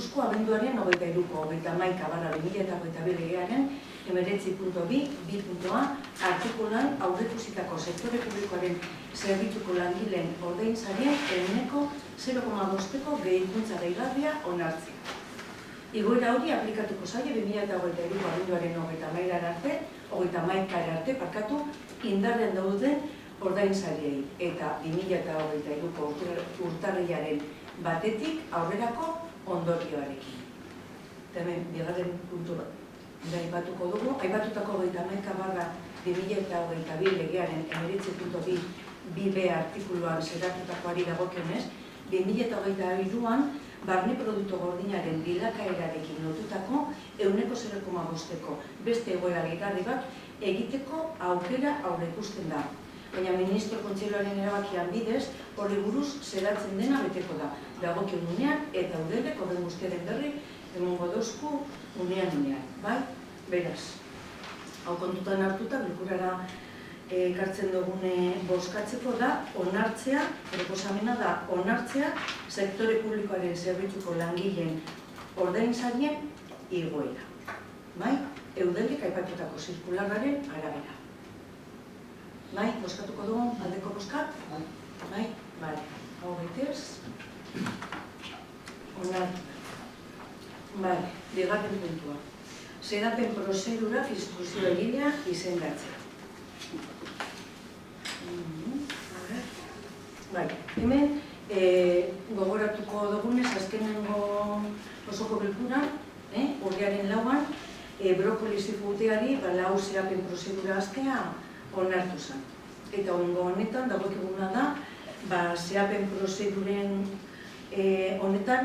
buruzko abenduaren 23/21/2022 legearen 19.2.2a artikulan aurreikusitako sektore publikoaren zerbitzuko langileen ordainsarien ehuneko 0,5ko gehikuntza gehigarria onartzea. Igoera hori aplikatuko zaie 2023 abenduaren 31 arte indarrean dauden ordainsariei eta 2023ko urtarrilaren 1 aurrerako ondorioarekin. Hemen, bigarren puntu aipatuko dugu, aipatutako 31/2022 legearen 19.2b artikuluan zeratutakoari dagokionez, 2023an barne produktu gordinaren bilakaerarekin lotutako ehuneko 0,5ko beste egoera gehigarri bat egiteko aukera aurreikusten da. Baina Ministro Kontseiluaren erabakian bidez, horri buruz zeratzen dena beteko da. Dagokion unean eta udelek horren guztiaren berri emongo dozku unean. Bai? Beraz, hau kontutan hartuta, bilkurara ekartzen dugune bozkatzeko da, onartzea, proposamena da, onartzea sektore publikoaren zerbitzuko langileen ordainsarien igoera. Bai? Eudelek aipatutako zirkularraren arabera. Bai, bozkatuko dugu, aldeko bozkat? Bai, bale. Hau gaitez. Onartu. Bale, bigarren puntua. Xedapen prozedurak instrukzio egilea izendatzea. Bai, hemen gogoratuko dugunez, azkenengo osoko bilkuran, urriaren 4an, brokoli zifuteari lau xedapen prozedura aztea onartu zen. Eta ongo honetan, dagokiguna da, xedapen prozeduren honetan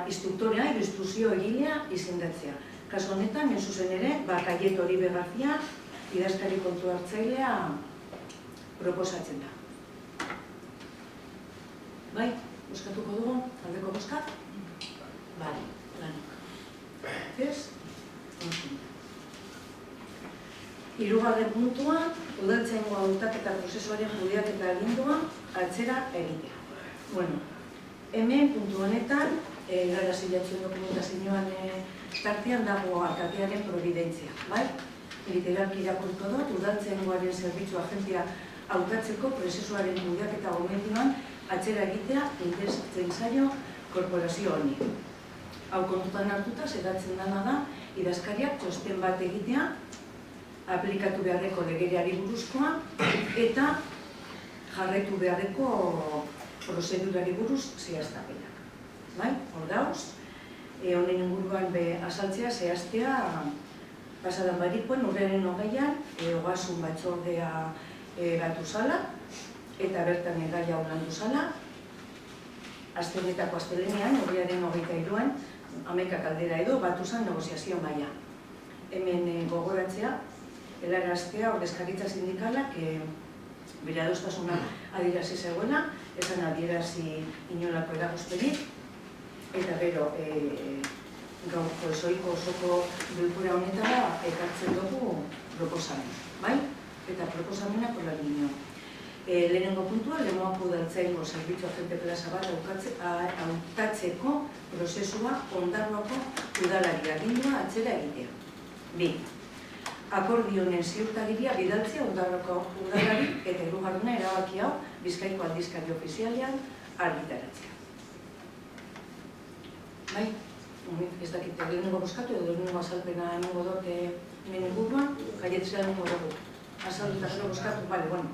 instruktorea, instrukzio egilea izendatzea. Kaso honetan, zuzen ere, Kaiet Oribe García idazkari kontu hartzailea proposatzen da. Bai, bozkatuko dugu, aldeko bozkat? Bale, lanik. Ez? Hirugarren puntua, udaltzaingo hautaketa prozesuaren kudeaketa agindua atzera egitea. Bueno, hemen puntu honetan, gara zilatzen dokumentazioan tartean dago alkatearen providentzia, bai? Literalki irakurriko dut, udaltzaingoaren zerbitzu agentzia hautatzeko prozesuaren kudeaketa gomendioan atzera egitea interesatzen zaio korporazio honi. Hau kontutan hartuta, zeratzen dena da, idazkariak txosten bat egitea, aplikatu beharreko legeriari buruzkoa, eta jarraitu beharreko prozedurari buruz zehaztapenak. Bai, hor dauz, honen inguruan azaltzea, zehaztea, pasadan barikoen, urriaren 20an, ogasun batzordea batu zala, eta bertan gaia landu zala. Asteletako astelenean, urriaren 23an, 11 kaldera edo, batu zen negoziazio maila. Hemen gogoratzea, helaraztea ordezkaritza sindikalak bere adostasuna adierazi zegoena, esan adierazi inolako eragozpenik, eta gero gaurko ezoiko osoko bilkura honetara ekartzen dugu proposamen, bai? Eta proposamenak horrela gineo. Lehenengo puntua, Lemoako udaltzaingo zerbitzu agente plaza bat hautatzeko prozesua Ondarroako udalari agindua atzera egitea. 2. Akordionen ziurtagiria bidaltzea Ondarroako udalari eta hirugarrena erabaki hau Bizkaiko aldizkari ofizialean argitaratzea. Bai? Ez dakit, lehenengo bozkatu edo lehenengo azalpena emango dut hemen inguruan, Kaietesea emango dugu. Azaldu eta gero bozkatu, bale, bueno.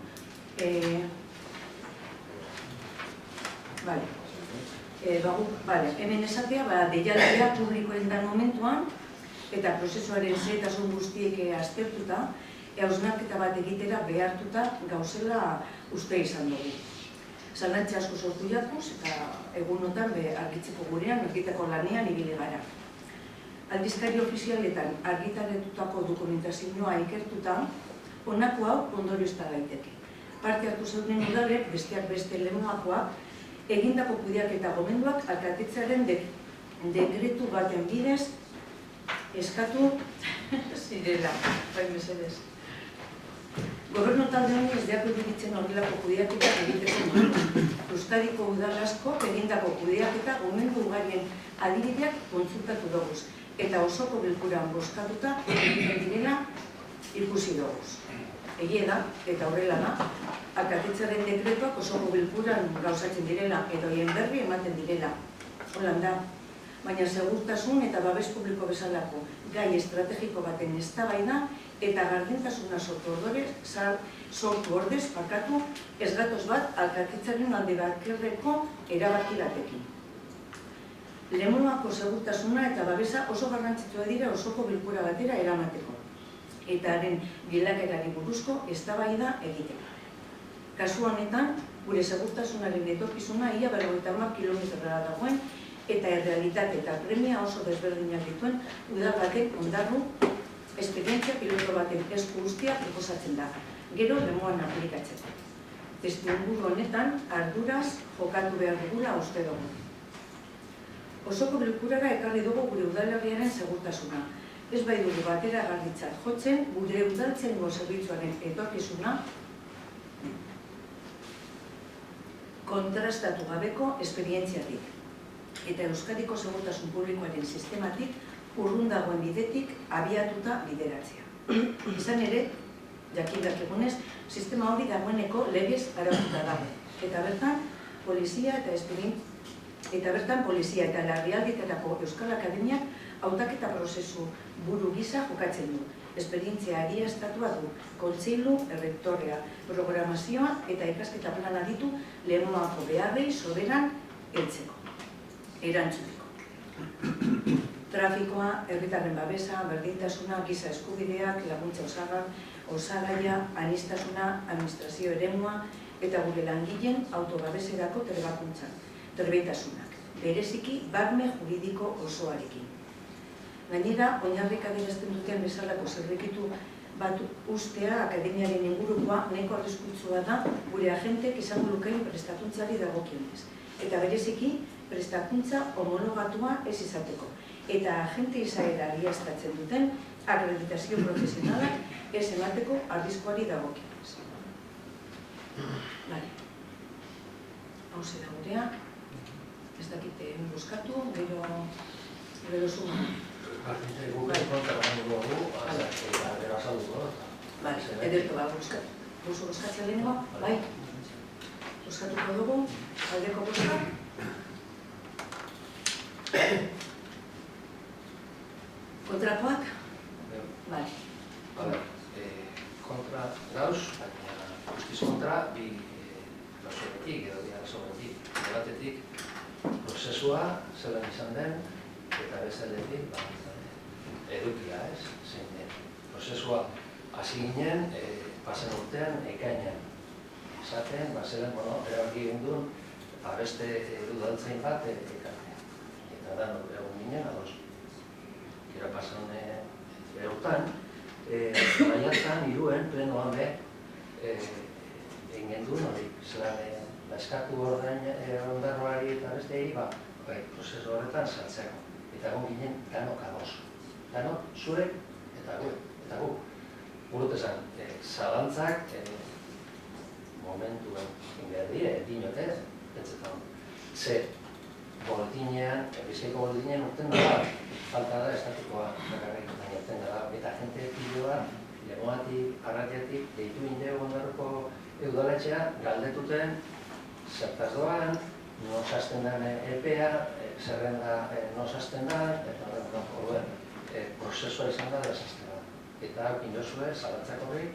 Hemen esatea, deialdia publikoen da momentuan, eta prozesuaren zehetasun guztiek aztertuta, hausnarketa bat egitera behartuta gauzela uste izan dugu. Zalantze asko sortu jakuz, eta egunotan argitzeko gurean, argitako lanean ibili gara. Aldizkari ofizialetan argitaretutako dokumentazioa ikertuta, honako hau ondoriozta daiteke. Parte hartu zeuden udalek, besteak beste Lemoakoak, egindako kudeaketa gomenduak alkatetzearen dekretu baten bidez eskatu zirela. Bai, mesedez. Gobernu talde honi ez deako iruditzen horrelako kudeaketak egiteko Euskadiko udal asko egindako kudeaketa gomendu ugarien adibideak kontsultatu dugu, eta osoko bilkuran bozkatuta egiten direla ikusi dugu. Egia da, eta horrela da, alkatetzaren dekretuak osoko bilkuran gauzatzen direla, edo hien berri ematen direla. Holan da, baina segurtasun eta babes publiko bezalako gai estrategiko baten eztabaida eta gardentasuna sortu ordez pakatu ez gatoz bat alkatetzaren alde bakerreko erabaki batekin. Lemonoako segurtasuna eta babesa oso garrantzitsua dira osoko bilkura batera eramateko, eta haren bilakaerari buruzko eztabaida egiteko. Kasu honetan, gure segurtasunaren etorkizuna ia 50 kilometrora dagoen, eta errealitate eta premia oso desberdinak dituen udal batek ondarru esperientzia piloto baten esku guztia proposatzen da, gero lemoan aplikatzeko. Testuinguru honetan, arduraz jokatu behar dugula uste dugu. Osoko bilkurara ekarri dugu gure udalerriaren segurtasuna. Ez bai dugu batera garritzat jotzen gure udaltzaingo zerbitzuaren etorkizuna kontrastatu gabeko esperientziatik eta Euskadiko segurtasun publikoaren sistematik urrun dagoen bidetik abiatuta bideratzea. Izan ere, jakindak egunez, sistema hori dagoeneko legez araututa dago. Eta bertan, polizia eta larrialdietarako Euskal Akademiak hautaketa prozesu buru gisa jokatzen du. Esperientzia egiaztatua du, kontseilu, errektorea, programazioa eta ikasketa plana ditu Lemoako beharrei soberan heltzeko, erantzuteko. Trafikoa, herritarren babesa, berdintasuna, giza eskubideak, laguntza osagaia, aniztasuna, administrazio eremua eta gure langileen autobabeserako trebeitasunak, bereziki barne juridiko osoarekin. Gainera, oinarrik adierazten duten bezalako zerrikitu bat ustea akademiaren ingurukoa nahiko arriskutsua da gure agentek izango lukein prestakuntzari dagokionez. Eta bereziki, prestakuntza homologatua ez izateko. Eta agente izaera egiaztatzen duten akreditazio profesionalak ez emateko arriskuari dagokionez. Bale. Hau zera gurea. Ez dakite buskatu, gero zuma. Guk kontra baino dugu, gero azalduko. Ederto ba, buskatzea lehenko, bai? Buskatuko dugu, aldeko buskat. Kontrakoak? Bai. Kontra gauz, baina guztiz kontra, bi losoretik edo diarasoretik, batetik prozesua zelan izan den, eta bezaletik edukia, zein prozesua hasi ginen, pasen urtean, ekainean. Esaten, zelan, erabaki ginduen, beste udaltzain bat ekartea. Eta da, egon ginen, ados. Gero pasen urtean, maiatzan, iruen, plenoan be, egin genduen hori, zelan, eskatu ondarroari eta beste egin, prozesu horretan saltzeko. Eta egon ginen, danok ados. Danok, zure eta gu. Burut esan, zalantzak momentuen behar dire, dinotez, pentsetan. Ze, boletinean, Bizkaiko boletinean urten dara, falta da estatikoa, baina urten dara, eta jente piloa, Lemoatik, Arratiatik, deitu indegu ondarroko udaletxea, galdetuten, zertaz doan, nos hasten den epea, zerrenda nos hasten da, eta horren, prozesua izan da desazten da. Eta pinozue, zalantzak horrik,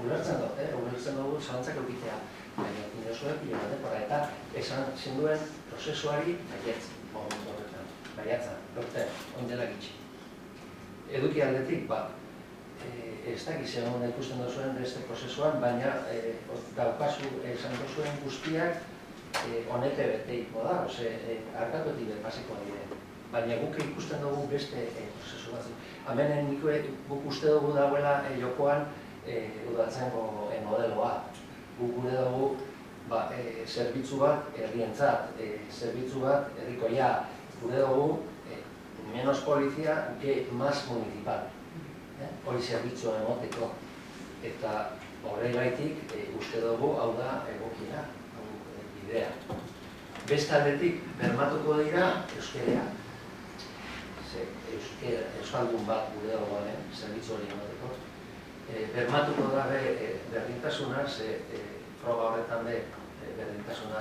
ulertzen dugu zalantzak eukitea. Baina pinozue, pilo batepora, eta esan zinduen prozesuari baietz, momentu horretan. Baiatzan, lorten, ondela gitxi. Eduki aldetik, ez dakiz egon ikusten duzuen beste prozesuan, baina daukazu esan duzuen guztiak honepe beteiko da, arkatotik pasiko dire. Baina guk ikusten dugu beste prozesu bat. Hemen guk uste dugu dagoela jokoan udaltzaingo modeloa. Guk gure dugu zerbitzu bat herrientzat, zerbitzu bat herrikoia. Gure dugu menos polizia, más municipal. Hori zerbitzua emoteko. Eta horregaitik uste dugu hau da egokiena. bidea. Beste aldetik, bermatuko dira euskerea. Euskaldun bat gure dagoen, zerbitzu hori emateko. Bermatuko da berdintasuna, froga horretan berdintasuna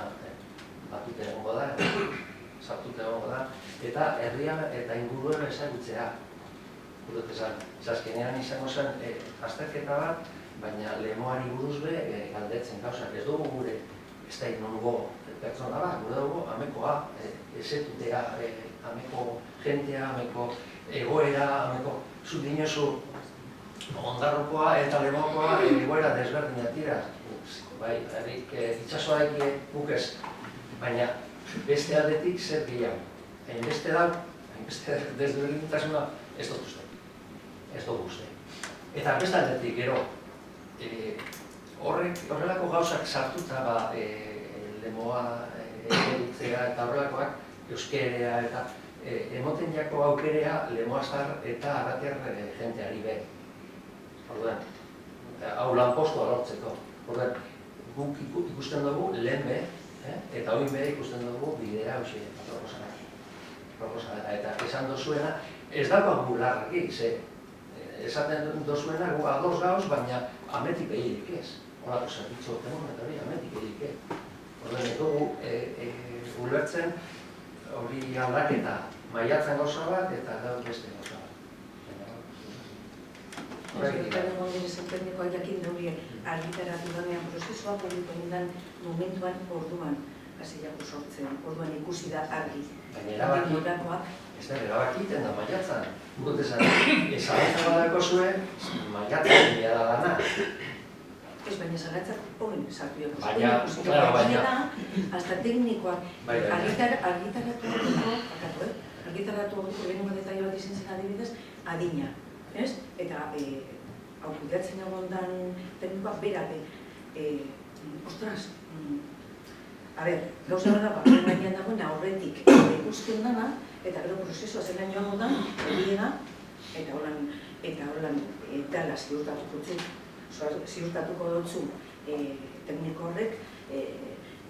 batute egongo da, sartute egongo da, eta herria eta inguruen ezagutzea. Gurut esan, azkenean izango zen azterketa bat, baina lemoari buruz galdetzen gauzak. Ez dugu gure, ez da nongo pertsona bat, gure dugu amekoa, ezetutea, ameko jentea, ameko egoera, ameko zu dinosu ondarrokoa eta lemokoa egoera desberdinak dira. Bai, itxasoak guk ez, baina beste aldetik zer gehiago. Hainbeste da, hainbeste desberdintasuna ez dut uste. Ez dut uste. Eta beste aldetik, gero, horrelako gauzak sartuta lemoa edutzea eta horrelakoak, euskerea eta emoten jako aukerea lemoazar eta arratiar jenteari be. Orduan, hau lanpostua lortzeko. Orduan, guk ikusten dugu lehen be, eta oin be ikusten dugu bidea hoxe proposamena. Eta esan dozuena, ez dagoa gularraki, esaten dozuena gu ados gauz, baina ametik behirik ez. Horako zerbitzu termometrari ametik behirik ez. Orduan, ez dugu ulertzen hori aldaketa maiatzen gauza bat eta gaur beste gauza bat. Zertan egon direzen teknikoak jakin dauri argitaratu danean prozesua politu nindan momentuan orduan hasi jaku sortzen, orduan ikusi da argi. Baina erabaki iten da maiatzen. Gut esan, ezagatzen badako zuen, maiatzen dira da dana. Ez baina zagatzak hori sartu jaku. Baina, hasta teknikoak argitaratu orduko lehenko detaile bat izan zen adibidez, adina. Eta hau kudeatzen egon teknikoak berate. Ostras, gauza da, baina dagoen aurretik ikusten dana, eta gero prozesua zelan joango da, egiena, eta holan dala ziurtatuko dutzu tekniko horrek,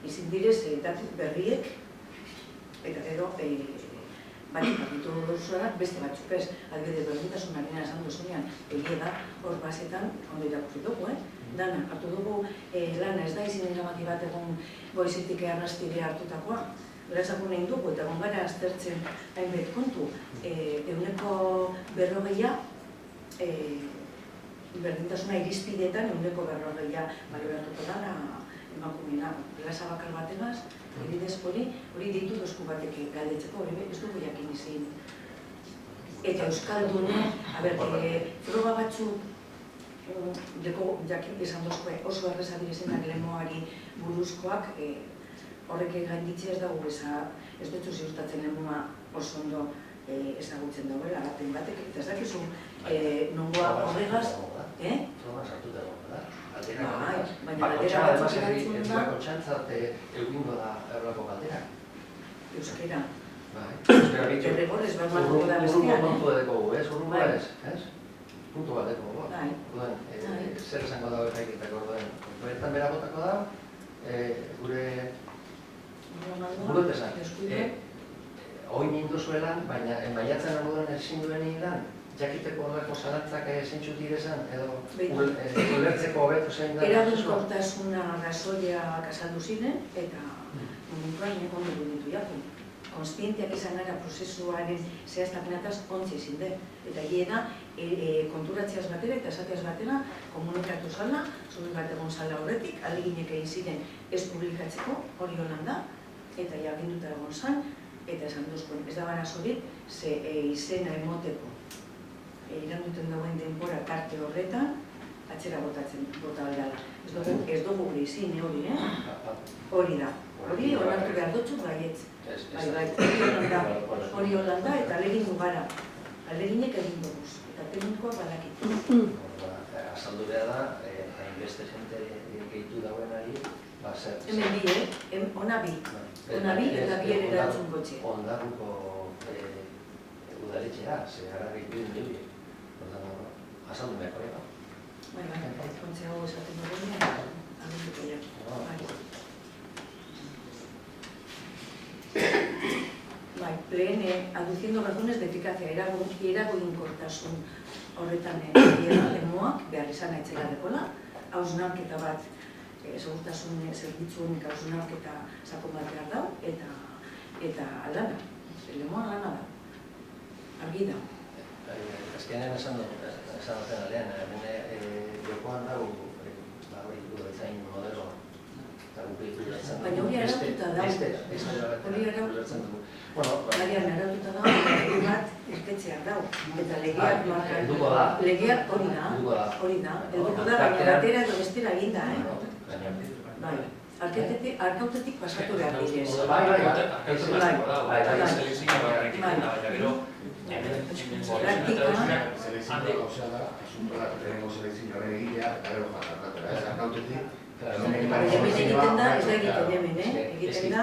izin direz datu berriek, eta gero baina ditu duzuenak beste batzuk ez, adibidez berdintasunarena esan duzunean, egia da hor basetan ondo irakurri dugu, dana, hartu dugu lana ez da izin erabaki bat egon goizetik arrastire hartutakoa. Berazakun egin dugu eta egon gara aztertzen hainbet kontu. 40% berdintasuna irizpideetan 40% baloratuko dara emakumeena. Plaza bakar bategaz, adibidez hori ditu dozku batek galdetzeko, hori ez dugu jakin izin. Eta Euskaldunen, froga batzuk jakin esan dozkoa oso erreza direzenak lemoari buruzkoak, horrek gainditzea ez dago ez dutzu ziurtatzen lemoa oso ondo ezagutzen dagoela, baten batek, eta ez dakizu nongoa horregaz, Froga sartu dago, da? Baina galdera batzuk erantzun da... Bako txantzat egingo da erlako galdera. Euskera. Euskera bitxo. Erregorrez bat matuko da bestean, Urrungo kontu edekogu, urrungo ez? Puntu bat edekogu. Zer esango dago erraiketako orduen. Bertan beragotako da, gure... Gurot esan. Oin induzuelan, baina maiatzen orduen ezin duen hilan, jakiteko horreko zalantzak zeintzu direzan, edo ulertzeko hobetu zein da? Eraginkortasuna razoiak azaldu ziren, eta momentuan ondo ditu jaku. Konstienteak izan gara prozesuaren zehaztapenataz ontsi ezin den. Eta hiena, konturatzeaz batera eta esateaz batera komunikatu zala, zuri bat egon zala horretik, aleginek egin ziren ez publikatzeko, hori honan da, eta jakinduta egon zan, eta esan duzkoen, ez da barazorik, ze izena emoteko. Iranduten dagoen denbora tarte horretan, atzera bota aldala. Ez dugu gure izin, hori, hori da. Hori onartu behar dutxu baietz. Hori Holanda eta alegin gara. Aleginek egin duguz, eta teknikoa badakitu. Azaldu behar da, hainbeste jente gehitu dagoenari, zer... Hemen bi, ona bi. Ona bi eta bi ere erantzun gotxe. Ondarruko udaletxea, ze hararrik bidun dugu. Azaldu behar koreka. Kontzea hau esaten dugu, aginduko ja. lehen aduciendo razones de eficacia, eraginkortasun horretan lemoak behar izan aitzela dekola, hausnarketa bat, segurtasun zerbitzuenik hausnarketa sakon bat behar dau, eta lana, lemoa lana da, argi da. Azkenean esan duten alean, jokoan dago, hori zain modeloa. Baina hori araututa da. Hori araututa da. Marian araututa da, hori bat irtetzeak dau. Eta legeak hori da. Eduko da, baina batera edo bestera eginda, Bai. Arkautetik pasatu behar direz. Hemen egiten da, ez da egiten hemen, egiten da,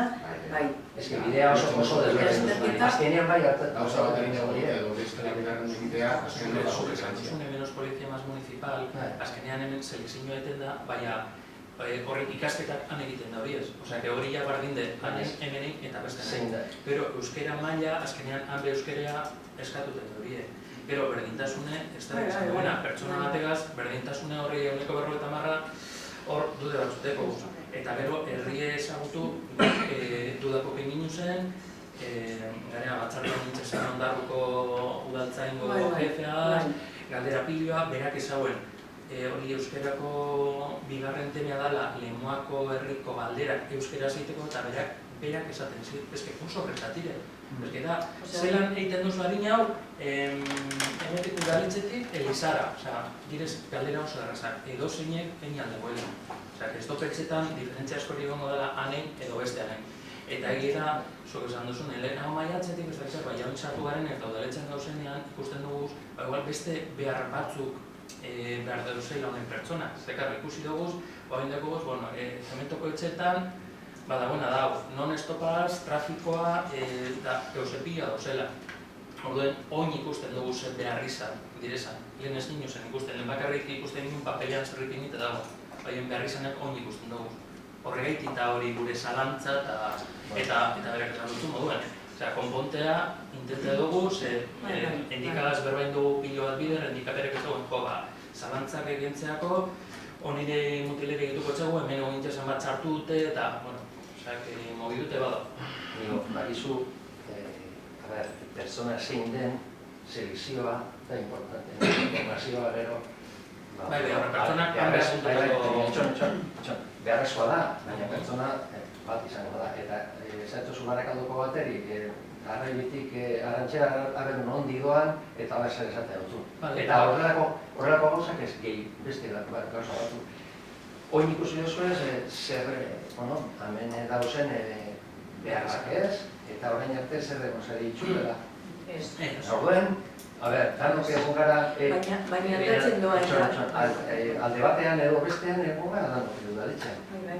bai. Ez que bidea oso desberdin. Azkenean bai gauza bat egin hori edo beste labilarren egitea, azkenean oso es menos policía más municipal, azkenean hemen selekzioa eten da, baina horrek ikasketak han egiten da hori ez. Osea, que hori ja bardin de hemenik eta beste zein da. Pero euskera maila, azkenean han be euskera eskatuten da hori. Gero, berdintasune, ez da izan duena, pertsona bategaz, berdintasune horri 90% hor dude batzuteko. Eta gero, herrie ezagutu dudako pinginu zen, garea batzartuan nintzen Ondarruko udaltzaingo jefeaz, galdera piloa, berak ezauen. Hori euskerako bigarren temea dela lemoako herriko galderak euskera zeiteko eta berak esaten zit. Ez que oso horretatire. Ez que da, zelan egiten duzu harin hau, emetik udalitzetik Elizara. Osea, girez galdera oso derrazak, edo zeinek eni aldekoela. Osea, ez topetxetan diferentzia askori egongo dela anen edo bestearen. Eta egira, zuek esan duzun, lehenago maiatzetik ez da izan, bai sartu garen eta udaletzen gauzenean ikusten dugu, igual beste behar batzuk behar duzela honen pertsona. Zekar, ikusi dugu, bain dugu, zementoko etxetan, badagoena dago, non-estopaz, trafikoa eta eusepila dozela. Orduen, oin ikusten dugu zen behar izan, direzan. Lehen ez ninu zen ikusten, lehen bakarrik ikusten ninu papelean zerrikin eta dago. Baina behar izanak oin ikusten dugu. Horregaitik eta hori gure zalantza eta berak esan dutzu moduen. Osea, konpontea, intente dugu, indikadaz berbain dugu pilo bat bider, indikaperek ez dugu, zalantzak egintzeako, onire mutilere egituko txegu, hemen ogintzen bat txartu dute, eta, mogi dute bada. Bakizu, persona zein den, selekzioa, da importante, informazioa gero. Bai, pertsonak beharrezkoa da, baina pertsona bat izango da. Eta zaituzu barakaldoko bateri, arraibitik arantxea abendu ondi doan, eta hori zer esatea dutzu. Eta horrelako gauzak ez gehi, beste gauza batzu. Oin ikusi duzu ez, zer, hemen dauzen beharrak ez, eta orain arte zer dekonzari itxuela. Orduen, danok egon gara... Baina aldatzen doa eta... Alde batean edo bestean egon gara danok edo daletxean,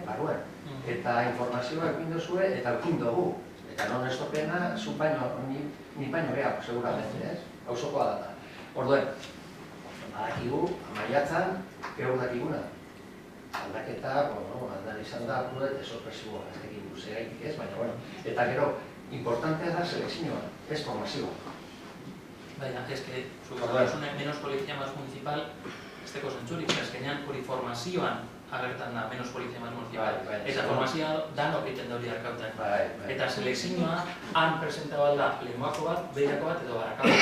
barruan. Eta informazioa ekin duzue eta ekin dugu. Eta non ez topena, ni baino gehiago, seguramente, ez? Hauzokoa da. Orduen, badakigu, maiatzan, gero dakiguna. Aldaketa, aldan izan da, hartu dut, sorpresiboa, ez tekin guzegaitik ez, baina, eta gero, importantea da selekzioa, ez formazioa. Baina, ez que, zugarazune menos polizia más municipal, ez teko zentzurik, azkenean hori formazioan agertan da menos polizia más municipal. Eta formazioa danok egiten da hori harkauten. Eta selekzioa han presentaba da lehenkoako bat, behirako bat edo barakako bat.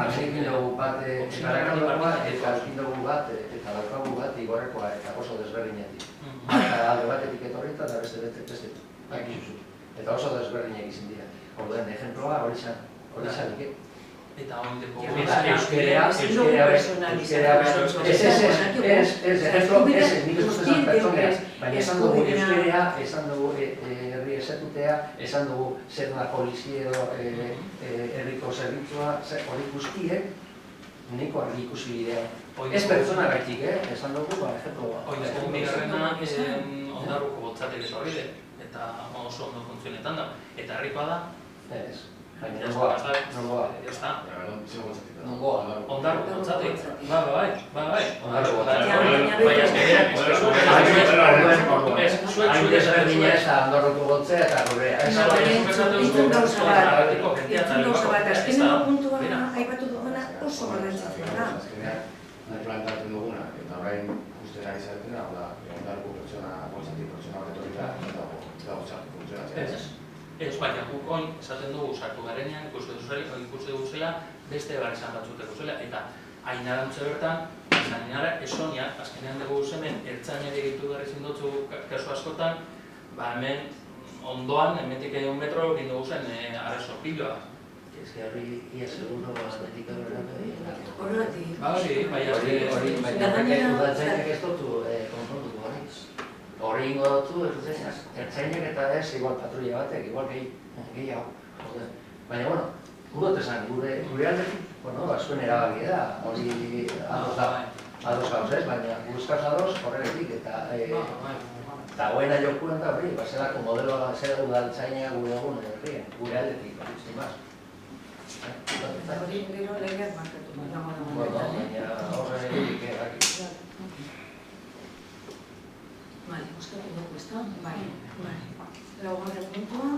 Alzekin dugu bat, barakako bat, eta alzekin dugu bat, eta daukagu bat, igorrekoa eta oso desberdinetik. Eta alde batetik etorrita eta beste bakizuzu. Eta oso desberdinek izin dira. Orduen, ejemploa hori zanik. Eta hori deko... Euskera, baina esan dugu euskera, esan dugu herri esetutea, esan dugu zer da polizia edo herriko zerbitzua, hori guztiek nahiko argi ikusi bidea. Ez pertsona gaitik, esan dugu, ejemploa. Hori deko bigarrena Ondarruko botzatek ez horri de, eta oso ondo funtzionetan da. Eta herrikoa da? Ez. Nongoa. Nongoa. Ondarruko botzatek? Bai. Ondarruko botzatek. Ondorruko botzea eta gurea. azkenean plantatzen duguna, eta orain ikusten ari zaretena, egondarko pertsona, goizatik pertsona bat etorrita, eta dago txartu funtzionatzea. Ez, baina guk oin esaten dugu sartu garenean, ikuste dugu zela, beste bar izan batzuteko zela, eta hain arantze bertan, zainara, esonia, azkenean dugu hemen, ertzainari egitu behar izin dutzu kasu askotan, hemen ondoan, hemetik 1 metro, egin dugu zen arazo piloa. Ez que horri ia seguro astetik aurrera Horregatik. hori, baina udaltzainak ez dutu konponduko hori. Hori ingo dutu ertzainak eta ez, igual patrulla batek, igual gehiago. Baina, bueno, gudot esan, gure aldetik, zuen erabaki da, hori ados gauz ez, baina guzkaz ados horregatik eta goena jokuen da hori, zelako modeloa zer udaltzaina gure egun herrien, gure aldetik, sin más. Hori gero legeak markatu. Baina horregatik egaki. Bale, gustatu dugu, ezta? Bale. Laugarren puntua,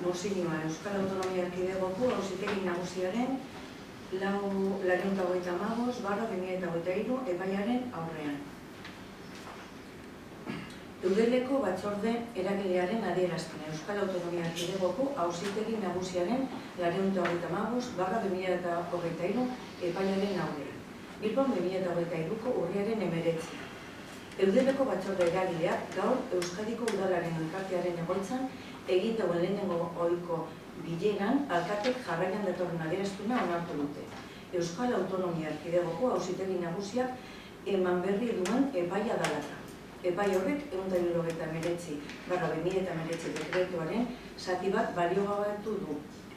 mozioa Euskal Autonomia Erkidegoko Auzitegi Nagusiaren 455/2023 epaiaren aurrean. Eudeleko batzorde eragilearen adierazpena Euskal Autonomia Erkidegoko Auzitegi Nagusiaren 455/2023 epaiaren aurrean. Bilbon 2023ko urriaren 19. Eudeleko batzorde eragileak gaur Euskadiko Udalaren elkartearen egoitzan egin dauen lehenengo ohiko bileran alkatek jarraian datorren adierazpena onartu dute. Euskal Autonomia Erkidegoko Auzitegi Nagusiak eman berri duen epaia dalata. Epai horrek 179/2019 dekretuaren zati bat baliogabatu du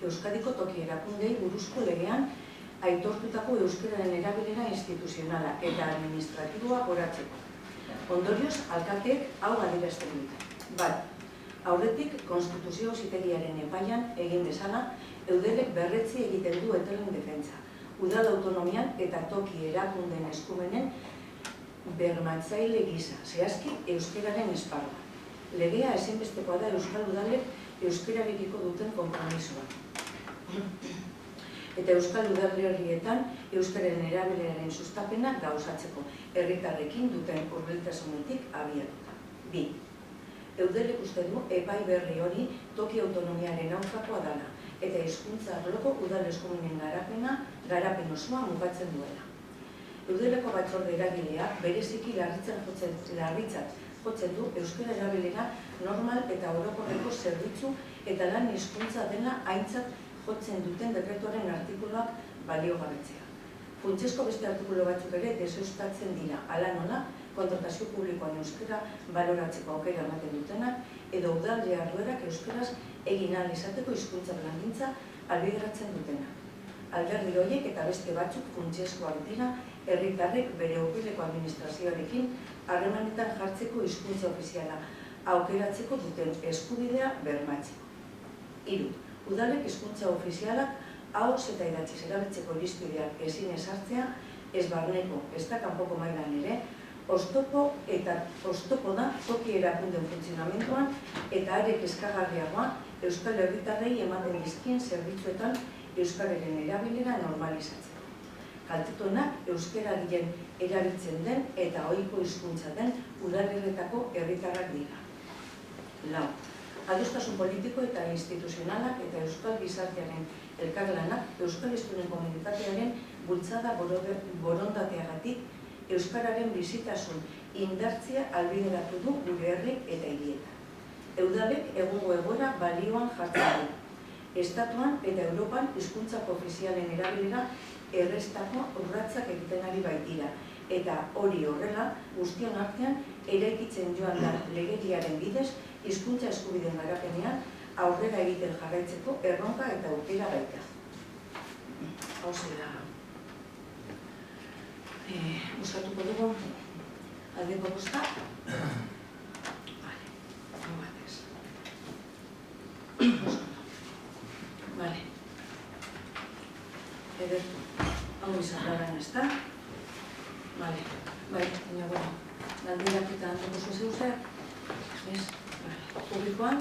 Euskadiko toki erakundei buruzko legean aitortutako euskararen erabilera instituzionala eta administratiboa goratzeko. Ondorioz, alkateek hau adierazten dute. Bat, aurretik Konstituzio Auzitegiaren epaian egin bezala, Eudelek berretzi egiten du etelen defentsa, udal autonomian eta toki erakundeen eskumenen bermatzaile gisa, zehazki euskararen esparruan. Legea ezinbestekoa da Euskal Udalek euskararekiko duten konpromisoa. Eta Euskal Udalerrietan euskararen erabileraren sustapena gauzatzeko herritarrekin duten hurbiltasunetik abiatuta. 2. Eudelek uste du epai berri hori toki autonomiaren aurkakoa dela eta hizkuntza arloko udal eskumenen garapen osoa mugatzen duela. Eudeleko batzorde eragileak bereziki larritzat jotzen du euskara erabilera normal eta orokorreko zerbitzu eta lan hizkuntza dela aintzat jotzen duten dekretuaren artikuluak baliogabetzea. Funtsezko beste artikulu batzuk ere desustatzen dira, hala nola, kontratazio publikoan euskara baloratzeko aukera ematen dutenak edo udal jarduerak euskaraz egin ahal izateko hizkuntza plangintza ahalbideratzen dutenak. Alderdi horiek eta beste batzuk funtsezkoak dira herritarrek bere hurbileko administrazioarekin harremanetan jartzeko hizkuntza ofiziala aukeratzeko duten eskubidea bermatzeko. 3. Udalek hizkuntza ofizialak ahoz eta idatziz erabiltzeko irizpideak ezin ezartzea, ez barneko, ez da kanpoko mailan ere, oztopo da toki erakunden funtzionamenduan eta are kezkagarriagoa euskal herritarrei ematen dizkien zerbitzuetan euskararen erabilera normalizatzeko. Kaltetuenak euskara diren erabiltzen den eta ohiko hizkuntza den udalerretako herritarrak dira. 4. Adostasun politiko eta instituzionalak eta euskal gizartearen elkarlanak euskal hiztunen komunitatearen bultzada borondateagatik euskararen bizitasun indartzea ahalbideratu du gure herri eta hirietan. Eudalek egungo egoera balioan jartzen du. Estatuan eta Europan hizkuntzako ofizialen erabilera errestako urratsak egiten ari baitira, eta hori horrela guztion artean eraikitzen joan da legediaren bidez hizkuntza eskubideen garapenean aurrera egiten jarraitzeko erronka eta aukera baita. Hauze da. Buscatuko dugu aldeko bozka. Vale, no batez. Vale. Edertu. Hau izan ez da? Vale. Bai, baina bueno. Galderak eta handeko zuzeu zer? Ez? Vale. Publikoan?